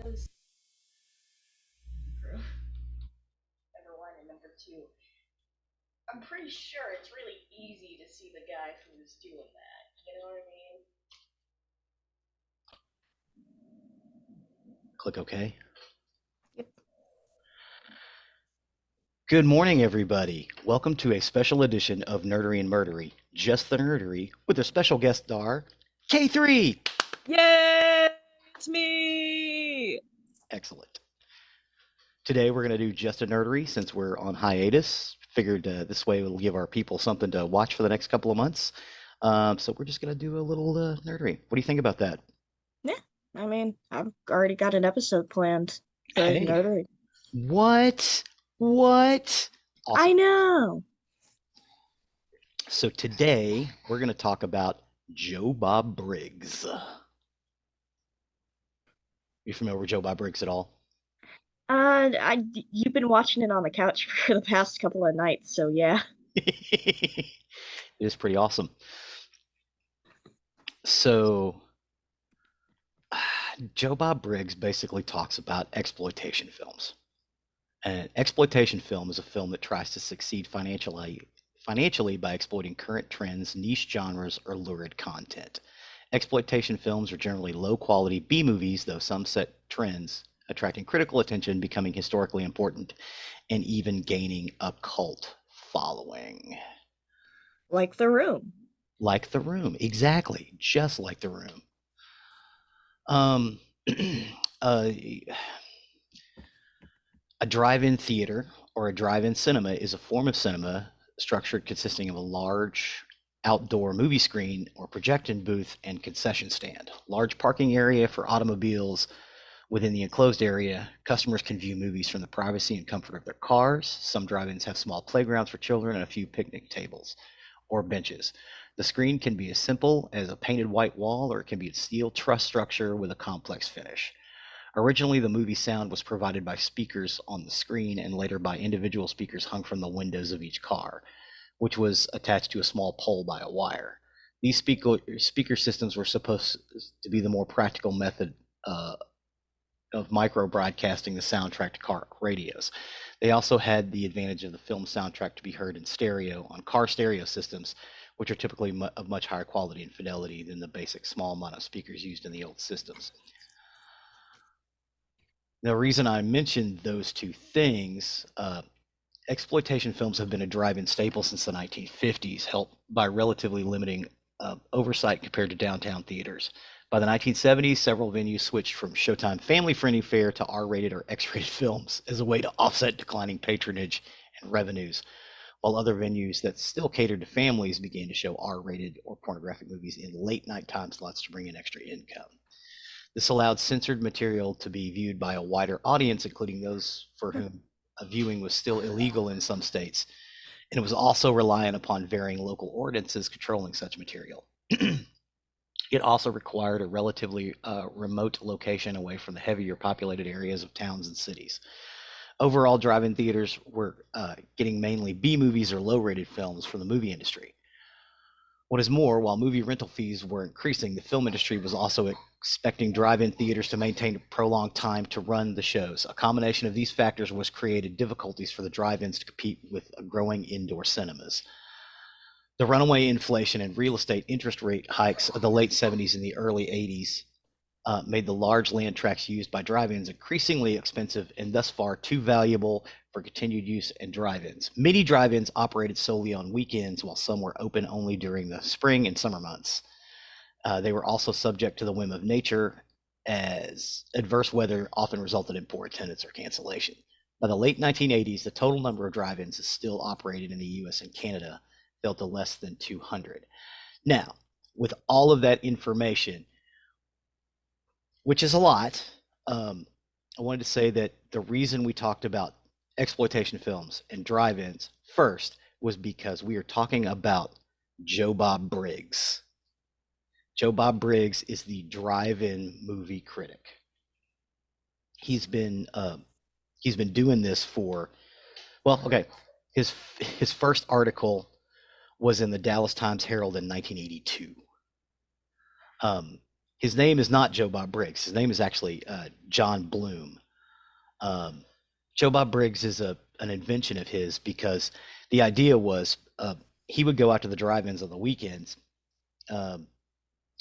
this number one and number two. I'm pretty sure it's really easy to see the guy who's doing that. You know what I mean? Click OK. Yep. Good morning, everybody. Welcome to a special edition of Nerdery and Murdery, just the Nerdery, with a special guest star, K3. Yay! It's me! Excellent. Today we're going to do just a Nerdery since we're on hiatus. Figured this way it'll give our people something to watch for the next couple of months. So we're just going to do a little Nerdery. What do you think about that? Yeah, I mean, I've already got an episode planned for Hey, Nerdery. what? What? I Awesome. know! So today we're going to talk about Joe Bob Briggs. You familiar with Joe Bob Briggs at all? You've been watching it on the couch for the past couple of nights, so yeah. It is pretty awesome. So, Joe Bob Briggs basically talks about exploitation films. An exploitation film is a film that tries to succeed financially by exploiting current trends, niche genres, or lurid content. Exploitation films are generally low quality B movies, though some set trends, attracting critical attention, becoming historically important, and even gaining a cult following. Like The Room. Like The Room, exactly, just like The Room. Um, uh, a drive-in theater or a drive-in cinema is a form of cinema structured consisting of a large outdoor movie screen or projection booth and concession stand. Large parking area for automobiles. Within the enclosed area, customers can view movies from the privacy and comfort of their cars. Some drive-ins have small playgrounds for children and a few picnic tables or benches. The screen can be as simple as a painted white wall, or it can be a steel truss structure with a complex finish. Originally, the movie sound was provided by speakers on the screen and later by individual speakers hung from the windows of each car, which was attached to a small pole by a wire. These speaker systems were supposed to be the more practical method of micro broadcasting the soundtrack to car radios. They also had the advantage of the film soundtrack to be heard in stereo on car stereo systems, which are typically of much higher quality and fidelity than the basic small amount of speakers used in the old systems. The reason I mentioned those two things, exploitation films have been a drive-in staple since the 1950s, helped by relatively limiting oversight compared to downtown theaters. By the 1970s, several venues switched from Showtime family-friendly fare to R-rated or X-rated films as a way to offset declining patronage and revenues, while other venues that still catered to families began to show R-rated or pornographic movies in late-night time slots to bring in extra income. This allowed censored material to be viewed by a wider audience, including those for whom a viewing was still illegal in some states, and it was also reliant upon varying local ordinances controlling such material. It also required a relatively remote location away from the heavier populated areas of towns and cities. Overall, drive-in theaters were getting mainly B movies or low-rated films from the movie industry. What is more, while movie rental fees were increasing, the film industry was also expecting drive-in theaters to maintain a prolonged time to run the shows. A combination of these factors was created difficulties for the drive-ins to compete with growing indoor cinemas. The runaway inflation and real estate interest rate hikes of the late 70s and the early 80s made the large land tracts used by drive-ins increasingly expensive and thus far too valuable for continued use in drive-ins. Many drive-ins operated solely on weekends, while some were open only during the spring and summer months. They were also subject to the whim of nature, as adverse weather often resulted in poor attendance or cancellation. By the late 1980s, the total number of drive-ins still operated in the US and Canada fell to less than 200. Now, with all of that information, which is a lot, I wanted to say that the reason we talked about exploitation films and drive-ins first was because we are talking about Joe Bob Briggs. Joe Bob Briggs is the drive-in movie critic. He's been doing this for, well, okay. His first article was in the Dallas Times Herald in 1982. His name is not Joe Bob Briggs. His name is actually John Bloom. Um, Joe Bob Briggs is an invention of his because the idea was he would go out to the drive-ins on the weekends um,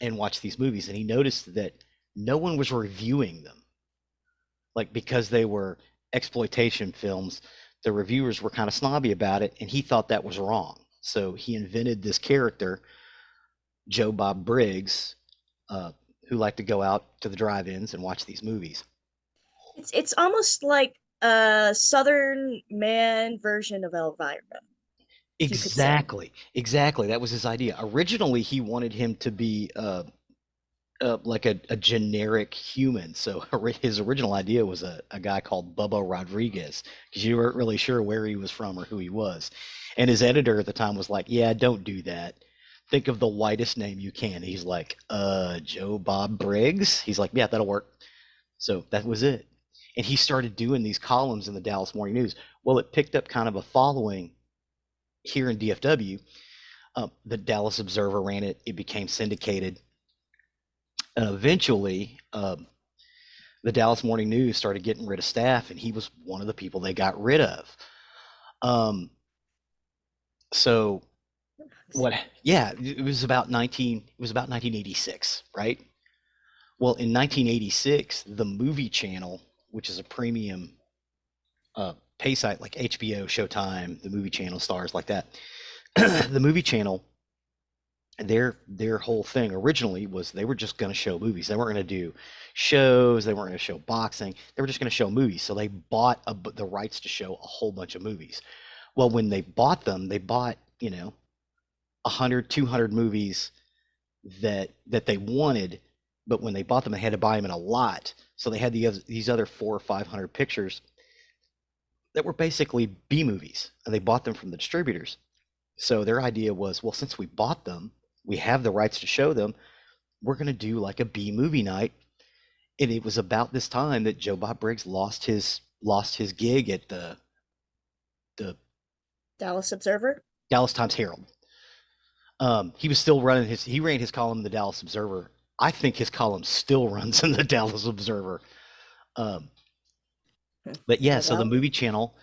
and watch these movies, and he noticed that no one was reviewing them, like because they were exploitation films. The reviewers were kind of snobby about it, and he thought that was wrong. So he invented this character, Joe Bob Briggs, uh, who liked to go out to the drive-ins and watch these movies. It's almost like a Southern man version of Elvira, you could say. Exactly, exactly. That was his idea. Originally, he wanted him to be like a generic human. So his original idea was a guy called Bubba Rodriguez because you weren't really sure where he was from or who he was. And his editor at the time was like, "Yeah, don't do that. Think of the whitest name you can." He's like, Joe Bob Briggs." He's like, "Yeah, that'll work." So that was it. And he started doing these columns in the Dallas Morning News. Well, it picked up kind of a following here in DFW. The Dallas Observer ran it. It became syndicated. Eventually, the Dallas Morning News started getting rid of staff, and he was one of the people they got rid of. Um, so what? Yeah, it was about 1986, right? Well, in 1986, the Movie Channel, which is a premium pay site like HBO, Showtime, the Movie Channel, stars like that, the Movie Channel, their whole thing originally was they were just going to show movies. They weren't going to do shows. They weren't going to show boxing. They were just going to show movies. So they bought the rights to show a whole bunch of movies. Well, when they bought them, they bought 100, 200 movies that they wanted. But when they bought them, they had to buy them in a lot. So they had these other 400 or 500 pictures that were basically B movies, and they bought them from the distributors. So their idea was, well, since we bought them, we have the rights to show them. We're going to do like a B movie night. And it was about this time that Joe Bob Briggs lost his gig at the Dallas Observer. Dallas Times Herald. He was still running he ran his column in the Dallas Observer. I think his column still runs in the Dallas Observer. Um, but yeah, so the Movie Channel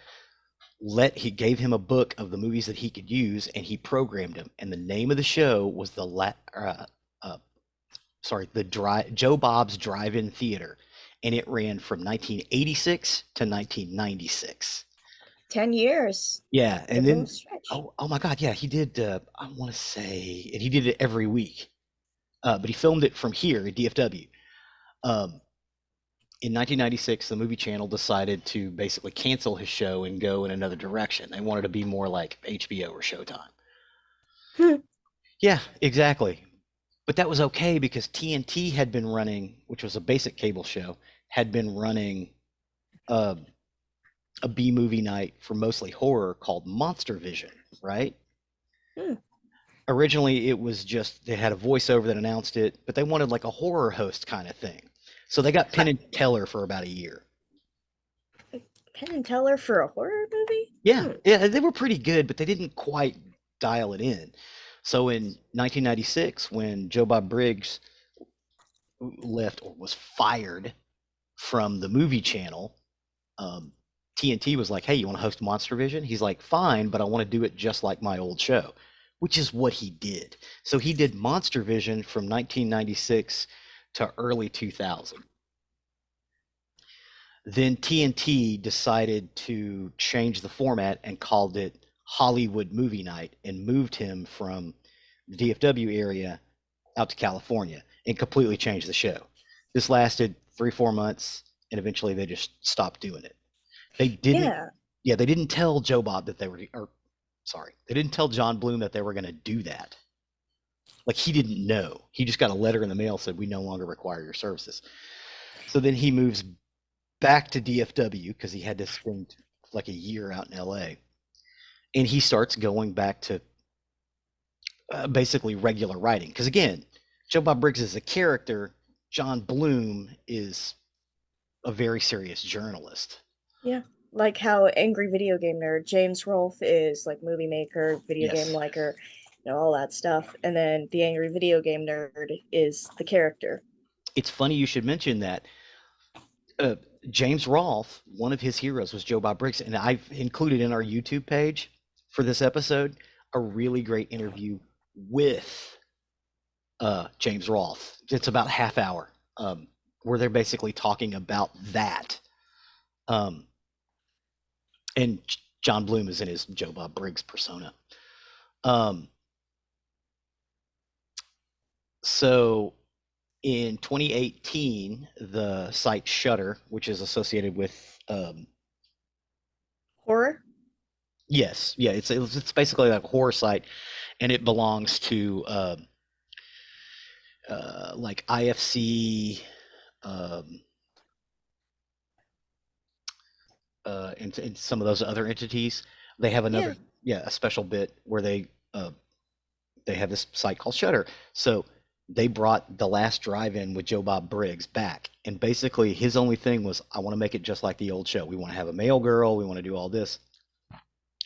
he gave him a book of the movies that he could use, and he programmed them. And the name of the show was Joe Bob's Drive-In Theater, and it ran from 1986 to 1996. 10 years. Yeah, and then stretch. oh my God, yeah, he did. I want to say, and he did it every week, but he filmed it from here at DFW. In 1996, the Movie Channel decided to basically cancel his show and go in another direction. They wanted to be more like HBO or Showtime. Yeah, exactly. But that was okay because TNT had been running, which was a basic cable show, had been running a B movie night for mostly horror called Monster Vision, right? Originally, it was just they had a voiceover that announced it, but they wanted like a horror host kind of thing. So they got Penn and Teller for about a year. Penn and Teller for a horror movie? Yeah, yeah, they were pretty good, but they didn't quite dial it in. So in 1996, when Joe Bob Briggs left or was fired from the Movie Channel, TNT was like, "Hey, you want to host Monster Vision?" He's like, "Fine, but I want to do it just like my old show," which is what he did. So he did Monster Vision from 1996 to early 2000. Then TNT decided to change the format and called it Hollywood Movie Night and moved him from the DFW area out to California and completely changed the show. This lasted 3-4 months, and eventually they just stopped doing it. They didn't. Yeah, they didn't tell Joe Bob that they were, or sorry, they didn't tell John Bloom that they were going to do that. Like he didn't know. He just got a letter in the mail said we no longer require your services. So then he moves back to DFW because he had to spend like a year out in LA, and he starts going back to basically regular writing. Because again, Joe Bob Briggs is a character. John Bloom is a very serious journalist. Yeah, like how Angry Video Game Nerd James Rolfe is like movie maker, video game liker, all that stuff, and then the Angry Video Game Nerd is the character. It's funny you should mention that. Uh, James Rolfe, one of his heroes was Joe Bob Briggs, and I've included in our YouTube page for this episode a really great interview with James Rolfe. It's about half hour, where they're basically talking about that. Um, and John Bloom is in his Joe Bob Briggs persona. Um, so in 2018, the site Shudder, which is associated with Horror? yes, yeah, it's basically like a horror site, and it belongs to like IFC, um, and some of those other entities. They have Yeah. another, yeah, a special bit where they have this site called Shutter. So they brought The Last Drive-In with Joe Bob Briggs back, and basically his only thing was, I want to make it just like the old show. We want to have a male girl. We want to do all this.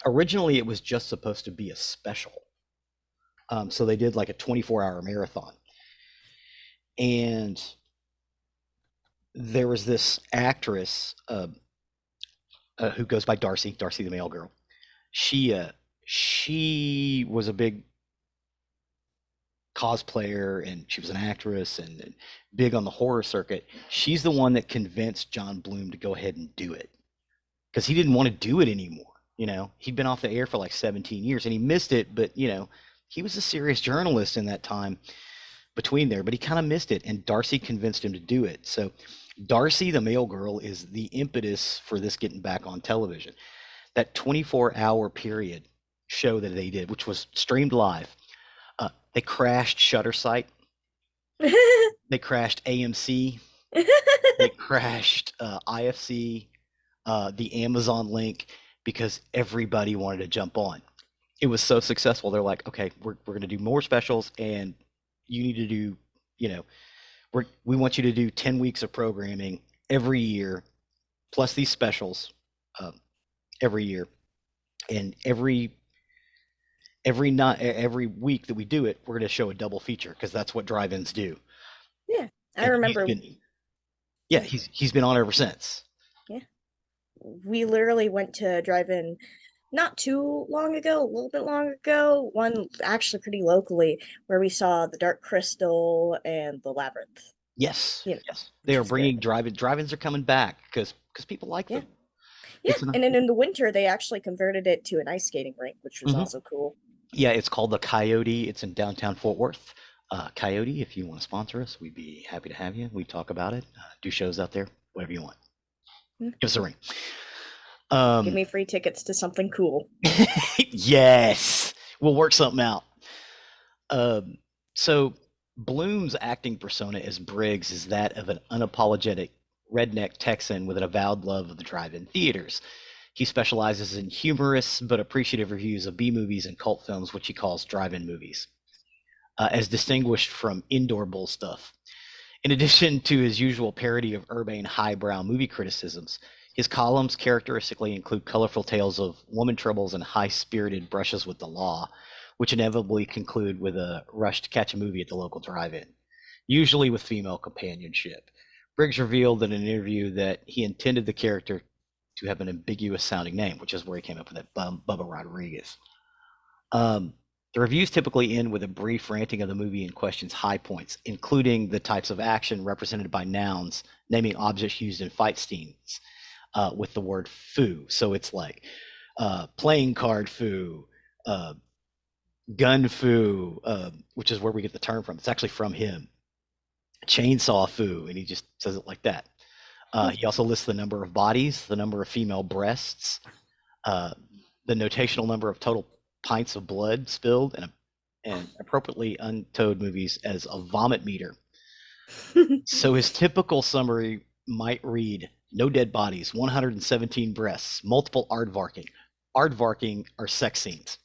Originally, it was just supposed to be a special. So they did like a 24-hour marathon, and there was this actress who goes by Darcy, Darcy the male girl. She was a big cosplayer, and she was an actress and big on the horror circuit. She's the one that convinced John Bloom to go ahead and do it because he didn't want to do it anymore. He'd been off the air for like 17 years and he missed it, but he was a serious journalist in that time between there, but he kind of missed it, and Darcy convinced him to do it. So Darcy the male girl is the impetus for this getting back on television. That 24-hour period show that they did, which was streamed live, they crashed Shutter site, they crashed AMC, they crashed IFC, the Amazon link, because everybody wanted to jump on. It was so successful. They're like, okay, we're going to do more specials, and you need to do, we want you to do 10 weeks of programming every year, plus these specials every year. And every week that we do it, we're going to show a double feature because that's what drive-ins do. Yeah, I And remember. he's been on ever since. Yeah, we literally went to drive-in not too long ago, a little bit long ago, one actually pretty locally, where we saw the Dark Crystal and the Labyrinth. Yes, You know, yes, they which are was good. bringing drive-ins are coming back because people like Yeah, them. yeah, It's and then in the winter they actually converted it to an ice skating rink, which was Mhm. also cool. Yeah, it's called the Coyote. It's in downtown Fort Worth. Coyote, if you want to sponsor us, we'd be happy to have you. We talk about it, do shows out there, whatever you want. Hmm. Give us a ring. Give me free tickets to something cool. Yes, we'll work something out. So Bloom's acting persona as Briggs is that of an unapologetic redneck Texan with an avowed love of the drive-in theaters. He specializes in humorous but appreciative reviews of B movies and cult films, which he calls drive-in movies, as distinguished from indoor bull stuff. In addition to his usual parody of urbane highbrow movie criticisms, his columns characteristically include colorful tales of woman troubles and high-spirited brushes with the law, which inevitably conclude with a rush to catch a movie at the local drive-in, usually with female companionship. Briggs revealed in an interview that he intended the character to have an ambiguous sounding name, which is where he came up with that Bubba Rodriguez. The reviews typically end with a brief ranting of the movie in question's high points, including the types of action represented by nouns, naming objects used in fight scenes with the word foo. So it's like playing card foo, gun foo, which is where we get the term from. It's actually from him. Chainsaw foo, and he just says it like that. He also lists the number of bodies, the number of female breasts, the notational number of total pints of blood spilled, and appropriately untowed movies as a vomit meter. So his typical summary might read: no dead bodies, 117 breasts, multiple aardvarking. Aardvarking are sex scenes.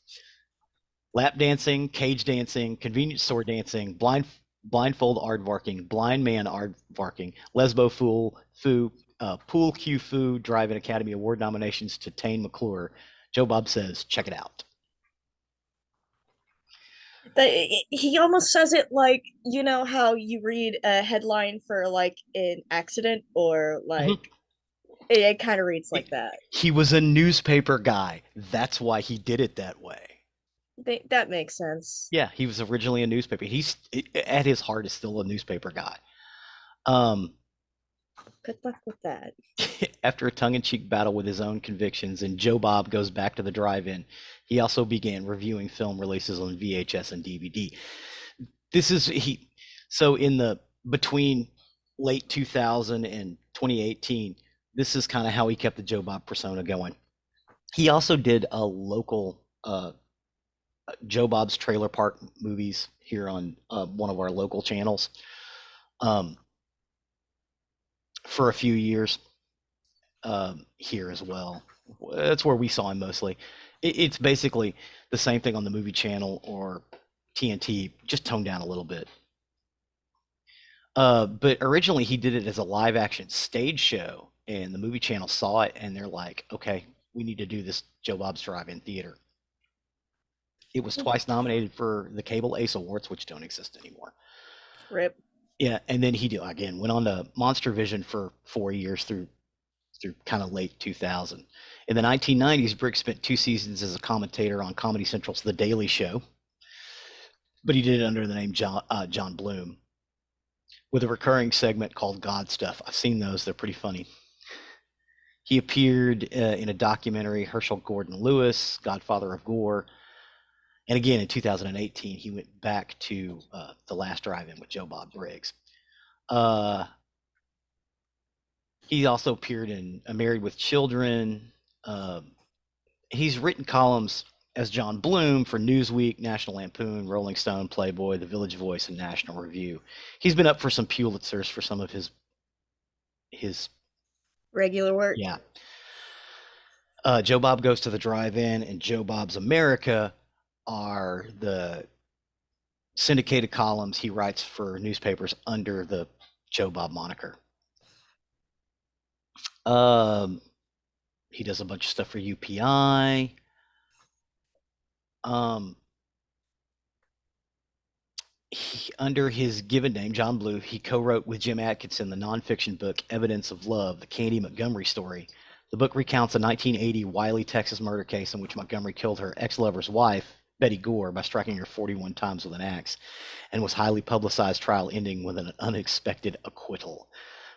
Lap dancing, cage dancing, convenience store dancing, blindfold aardvarking, blind man aardvarking, lesbo foo, pool cue foo, drive-in Academy Award nominations to Tane McClure. Joe Bob says, check it out. He almost says it like, you know how you read a headline for like an accident or Mhm. like it kind of reads like It- that. he was a newspaper guy. That's why he did it that way. That makes sense. Yeah, he was originally a newspaper. He's at his heart is still a newspaper guy. Um, Good luck with that. After a tongue-in-cheek battle with his own convictions and Joe Bob goes back to the drive-in, he also began reviewing film releases on VHS and DVD. This is he so in the between late 2000 and 2018, this is kind of how he kept the Joe Bob persona going. He also did a local Joe Bob's Trailer Park movies here on one of our local channels um, for a few years here as well. That's where we saw him mostly. It's basically the same thing on the movie channel or TNT, just toned down a little bit. But originally he did it as a live action stage show, and the movie channel saw it and they're like, okay, we need to do this Joe Bob's Drive-In Theater. It was twice nominated for the Cable Ace Awards, which don't exist anymore. Rip. Yeah, and then he again went on to Monster Vision for 4 years through kind of late 2000. In the 1990s, Briggs spent 2 seasons as a commentator on Comedy Central's The Daily Show, but he did it under the name John Bloom, with a recurring segment called God Stuff. I've seen those; they're pretty funny. He appeared in a documentary, Herschel Gordon Lewis, Godfather of Gore. And again, in 2018, he went back to The Last Drive-In with Joe Bob Briggs. Uh, he also appeared in Married with Children. He's written columns as John Bloom for Newsweek, National Lampoon, Rolling Stone, Playboy, The Village Voice, and National Review. He's been up for some Pulitzers for some of his Regular work. yeah. Joe Bob Goes to the Drive-In and Joe Bob's America are the syndicated columns he writes for newspapers under the Joe Bob moniker. Um, he does a bunch of stuff for UPI. Under his given name, John Blue, he co-wrote with Jim Atkinson the nonfiction book Evidence of Love, the Candy Montgomery story. The book recounts a 1980 Wiley, Texas murder case in which Montgomery killed her ex-lover's wife, Betty Gore, by striking her 41 times with an axe, and was highly publicized trial ending with an unexpected acquittal.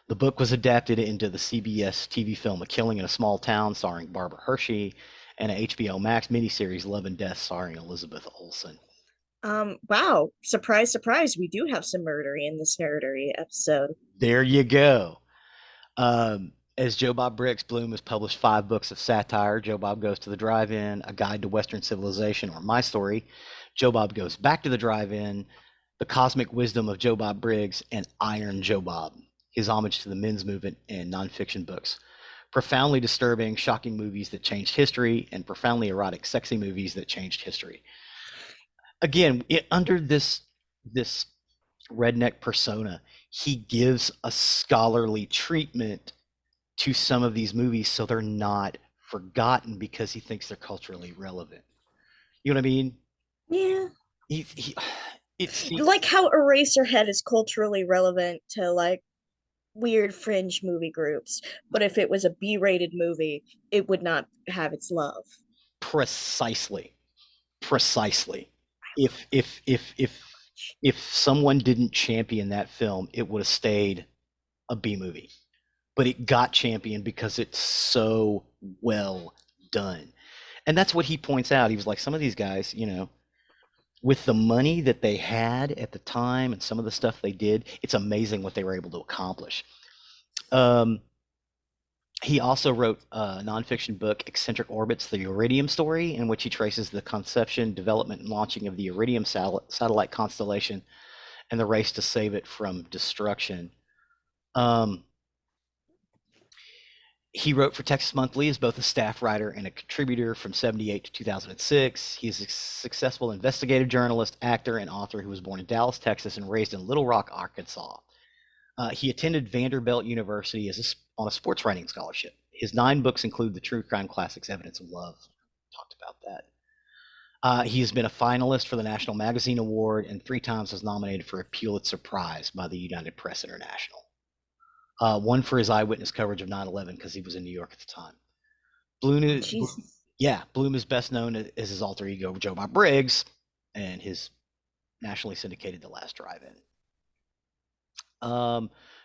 The book was adapted into the CBS TV film A Killing in a Small Town, starring Barbara Hershey, and an HBO Max miniseries Love and Death, starring Elizabeth Olsen. Wow. Surprise, surprise. We do have some murdery in this Nerdery episode. There you go. As Joe Bob Briggs, Bloom has published 5 books of satire: Joe Bob Goes to the Drive-In, A Guide to Western Civilization, or My Story, Joe Bob Goes Back to the Drive-In, The Cosmic Wisdom of Joe Bob Briggs, and Iron Joe Bob, his homage to the men's movement and nonfiction books. Profoundly disturbing, shocking movies that changed history, and profoundly erotic, sexy movies that changed history. Again, under this redneck persona, he gives a scholarly treatment to some of these movies so they're not forgotten because he thinks they're culturally relevant. You know what I mean? Yeah. He it's Like how Eraserhead is culturally relevant to like weird fringe movie groups, but if it was a B-rated movie, it would not have its love. precisely if someone didn't champion that film, it would have stayed a B movie. But it got championed because it's so well done. And that's what he points out. He was like, some of these guys, with the money that they had at the time and some of the stuff they did, it's amazing what they were able to accomplish. He also wrote a nonfiction book, Eccentric Orbits, the Iridium Story, in which he traces the conception, development, and launching of the Iridium satellite constellation and the race to save it from destruction. He wrote for Texas Monthly as both a staff writer and a contributor from 1978 to 2006. He's a successful investigative journalist, actor, and author who was born in Dallas, Texas, and raised in Little Rock, Arkansas. He attended Vanderbilt University on a sports writing scholarship. His 9 books include the true crime classics Evidence of Love. Talked about that. He has been a finalist for the National Magazine Award and 3 times was nominated for a Pulitzer Prize by the United Press International. One for his eyewitness coverage of 9/11 because he was in New York at the time. Jesus. Bloom is best known as his alter ego, Joe Bob Briggs, and his nationally syndicated The Last Drive-In.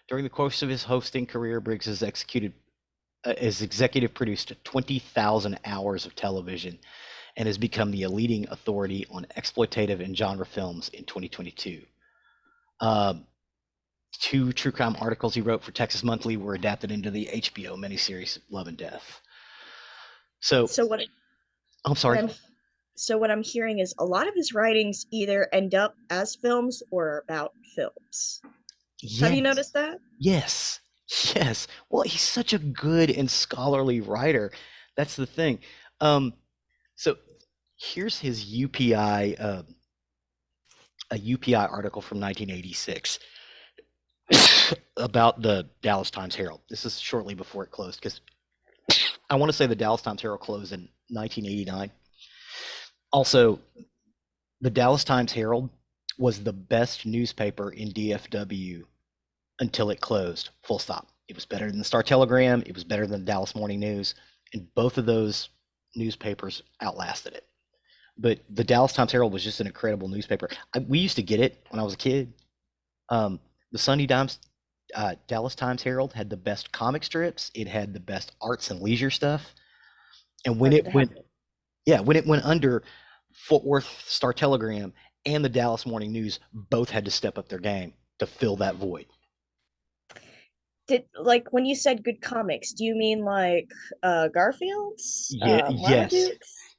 During the course of his hosting career, Briggs has executive produced 20,000 hours of television and has become the leading authority on exploitative and genre films in 2022. 2 true crime articles he wrote for Texas Monthly were adapted into the HBO miniseries Love and Death. So what I'm sorry. what I'm hearing is a lot of his writings either end up as films or about films. Yes. Have you noticed that? Yes. Well, he's such a good and scholarly writer. That's the thing. So here's his UPI, a UPI article from 1986 about the Dallas Times-Herald. This is shortly before it closed because I want to say the Dallas Times-Herald closed in 1989. Also, the Dallas Times-Herald was the best newspaper in DFW until it closed, full stop. It was better than the Star-Telegram. It was better than the Dallas Morning News. And both of those newspapers outlasted it. But the Dallas Times-Herald was just an incredible newspaper. We used to get it when I was a kid. The Sunday Times, Dallas Times-Herald had the best comic strips. It had the best arts and leisure stuff. And when it went under, Fort Worth Star-Telegram and the Dallas Morning News both had to step up their game to fill that void. When you said good comics, do you mean like Garfield's?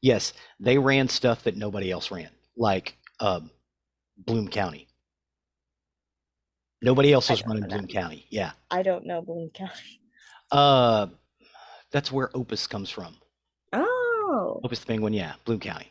Yes. They ran stuff that nobody else ran, like Bloom County. Nobody else was running Bloom County. Yeah. I don't know Bloom County. That's where Opus comes from. Oh. Opus the Penguin, yeah, Bloom County.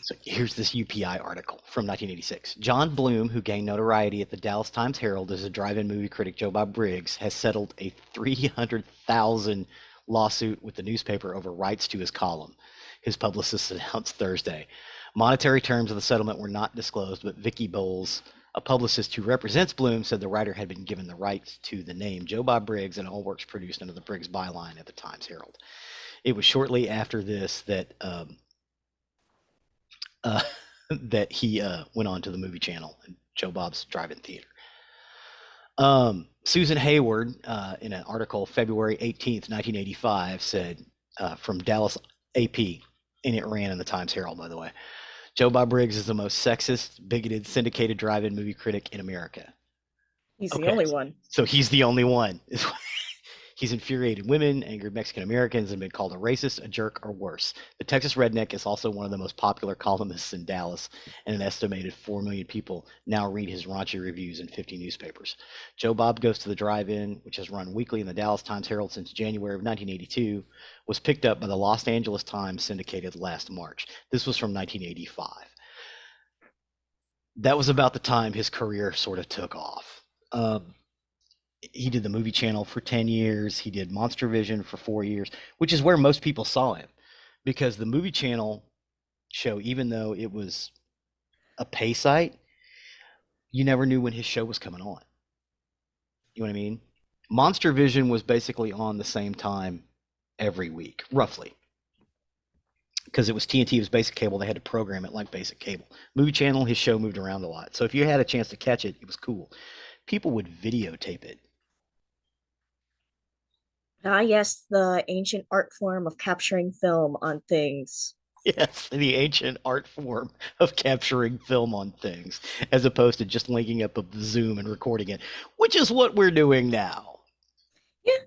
So here's this UPI article from 1986. John Bloom, who gained notoriety at the Dallas Times-Herald as a drive-in movie critic, Joe Bob Briggs, has settled a $300,000 lawsuit with the newspaper over rights to his column, his publicist announced Thursday. Monetary terms of the settlement were not disclosed, but Vicky Bowles, a publicist who represents Bloom, said the writer had been given the rights to the name Joe Bob Briggs and all works produced under the Briggs byline at the Times-Herald. It was shortly after this that that he went on to the movie channel, Joe Bob's Drive-In Theater. Susan Hayward, in an article February 18th, 1985, said from Dallas AP, and it ran in the Times-Herald, by the way, Joe Bob Briggs is the most sexist, bigoted, syndicated drive-in movie critic in America. He's the only one. So he's the only one. He's infuriated women, angered Mexican Americans, and been called a racist, a jerk, or worse. The Texas Redneck is also one of the most popular columnists in Dallas, and an estimated 4 million people now read his raunchy reviews in 50 newspapers. Joe Bob Goes to the Drive-In, which has run weekly in the Dallas Times-Herald since January of 1982, was picked up by the Los Angeles Times, syndicated last March. This was from 1985. That was about the time his career sort of took off. He did the movie channel for 10 years. He did Monster Vision for 4 years, which is where most people saw him, because the movie channel show, even though it was a pay site, you never knew when his show was coming on. You know what I mean? Monster Vision was basically on the same time every week, roughly, because it was TNT, it was basic cable. They had to program it like basic cable. Movie channel, his show moved around a lot. So if you had a chance to catch it, it was cool. People would videotape it. Ah, yes, the ancient art form of capturing film on things. Yes, the ancient art form of capturing film on things, as opposed to just linking up a Zoom and recording it, which is what we're doing now. Yeah.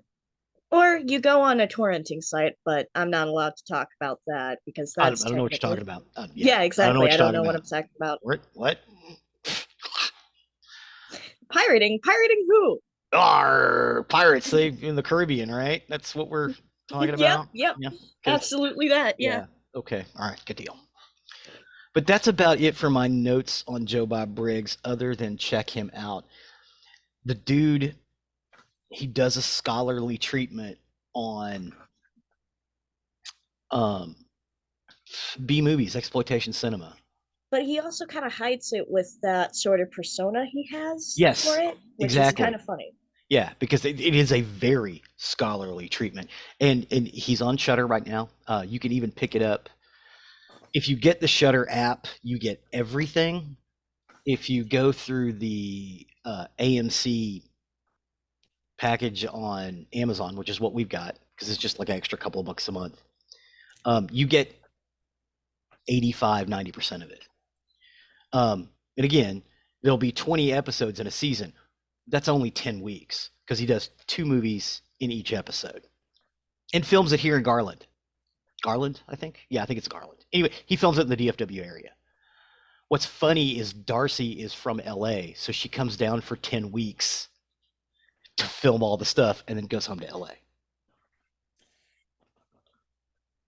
Or you go on a torrenting site, but I'm not allowed to talk about that because that's I don't know what you're talking about. Yeah, exactly. I don't know what I'm talking about. What? Pirating who? Pirates, they in the Caribbean, right? That's what we're talking about. Yep. Yeah, absolutely that. Yeah. Okay. All right. Good deal. But that's about it for my notes on Joe Bob Briggs, other than check him out. The dude, he does a scholarly treatment on B movies, exploitation cinema. But he also kind of hides it with that sort of persona he has for Yes, it, which is kind exactly. of funny. Yeah, because it is a very scholarly treatment, and he's on Shutter right now. You can even pick it up if you get the Shutter app. You get everything. If you go through the AMC package on Amazon, which is what we've got, because it's just like an extra couple of bucks a month, you get 85-90% of it. And again, there'll be 20 episodes in a season. That's only 10 weeks because he does 2 movies in each episode and films it here in Garland. Garland, I think. Yeah, I think it's Garland. Anyway, he films it in the DFW area. What's funny is Darcy is from LA, so she comes down for 10 weeks to film all the stuff and then goes home to LA.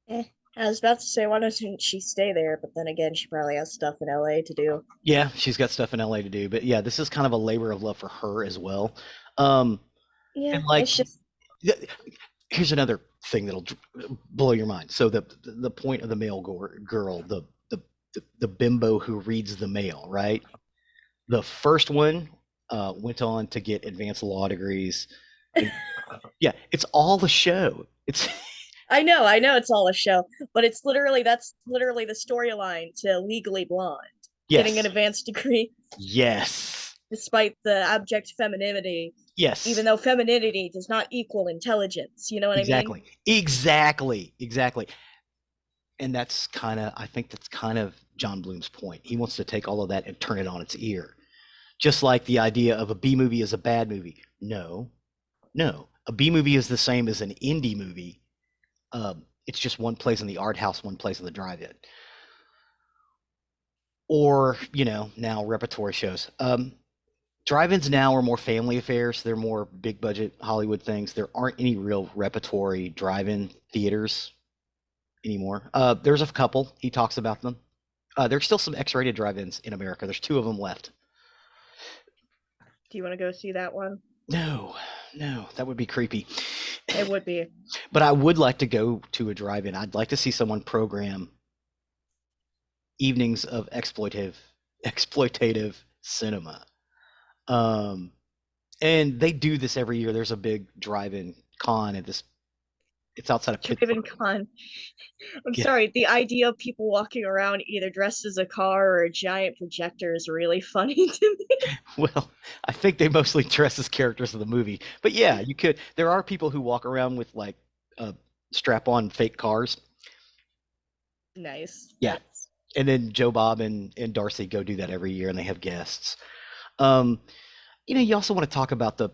Eh. I was about to say, why doesn't she stay there? But then again, she probably has stuff in LA to do. Yeah, she's got stuff in LA to do, but yeah, this is kind of a labor of love for her as well. Um, Yeah, and like, it's just here's another thing that'll blow your mind. So the point of the male girl, the bimbo who reads the mail, right? The first one went on to get advanced law degrees. And, yeah, it's all a show. It's I know it's all a show, but that's literally the storyline to Legally Blonde, getting an yes, advanced degree yes, despite the abject femininity, yes, even though femininity does not equal intelligence. You know what I mean? exactly, exactly. And that's kind of, I think that's kind of John Bloom's point. He wants to take all of that and turn it on its ear. Just like the idea of a B movie is a bad movie. No, no. A B movie is the same as an indie movie. It's just one plays in the art house, one plays in the drive-in. Or, now repertory shows. Drive-ins now are more family affairs. They're more big budget Hollywood things. There aren't any real repertory drive-in theaters anymore. There's a couple. He talks about them. There's still some X-rated drive-ins in America. There's 2 of them left. Do you want to go see that one? No, that would be creepy. It would be. But I would like to go to a drive-in. I'd like to see someone program evenings of exploitative cinema. And they do this every year. There's a big drive-in con at this. It's outside of Driven Pittsburgh. con. I'm Yeah. sorry, the idea of people walking around either dressed as a car or a giant projector is really funny to me. Well, I think they mostly dress as characters of the movie. But yeah, you could. There are people who walk around with like strap-on fake cars. Nice. Yeah. And then Joe Bob and Darcy go do that every year, and they have guests. Um, you also want to talk about the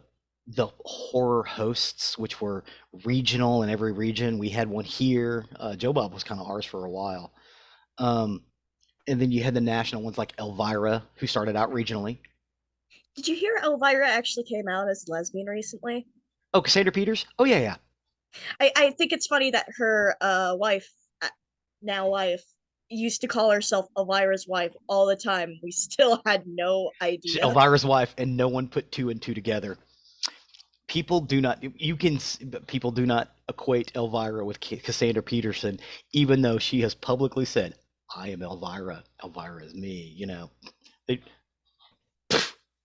horror hosts, which were regional in every region. We had one here. Joe Bob was kind of ours for a while. And then you had the national ones like Elvira, who started out regionally. Did you hear Elvira actually came out as lesbian recently? Oh, Cassandra Peters? Oh, yeah. I think it's funny that her wife, now wife, used to call herself Elvira's wife all the time. We still had no idea. Elvira's wife, and no one put 2 and 2 together. People do not equate Elvira with Cassandra Peterson, even though she has publicly said, I am Elvira. Elvira is me, They,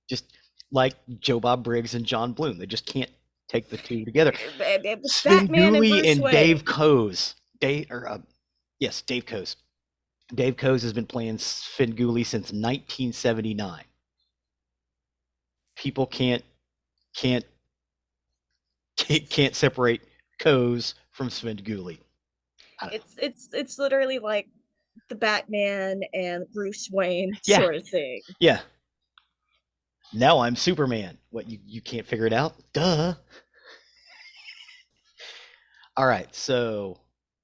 just like Joe Bob Briggs and John Bloom. They just can't take the 2 together. Batman and Svengoolie Bruce and Wayne. Dave Coase. Dave Coase. Dave Coase has been playing Svengoolie since 1979. People can't separate Coase from Svengoolie. It's literally like the Batman and Bruce Wayne Yeah. sort of thing. Yeah. Now I'm Superman. What, you can't figure it out? Duh. All right, so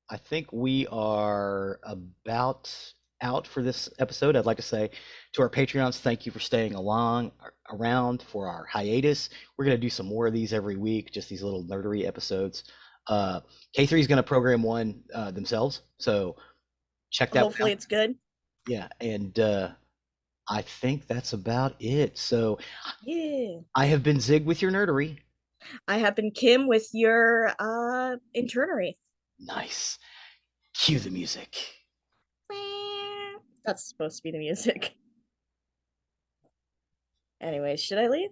I think we are about out for this episode. I'd like to say to our Patreons, thank you for staying around for our hiatus. We're going to do some more of these every week, just these little nerdery episodes. K3 is going to program one themselves, so check that Hopefully out. it's good. Yeah, and I think that's about it. So Yeah. I have been Zig with your nerdery. I have been Kim with your internery. Nice. Cue the music. That's supposed to be the music. Anyways, should I leave?